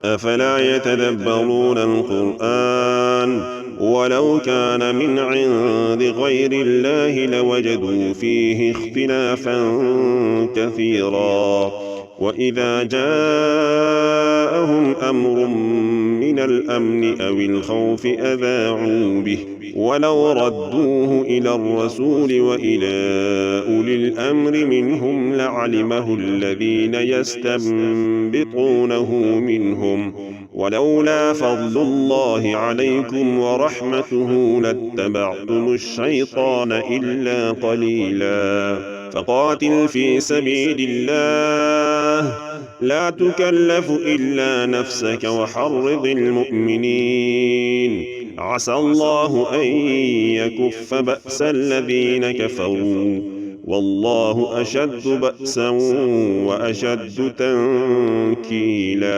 أفلا يتدبرون القرآن ولو كان من عند غير الله لوجدوا فيه اختلافا كثيرا وإذا جاءهم أمر من الأمن أو الخوف أذاعوا به ولو ردوه إلى الرسول وإلى أولي الأمر منهم لعلمه الذين يستنبطونه منهم ولولا فضل الله عليكم ورحمته لاتبعتم الشيطان إلا قليلا فقاتل في سبيل الله لا تكلف إلا نفسك وحرض المؤمنين عسى الله أن يكف بأس الذين كفروا والله أشد بأسا وأشد تنكيلا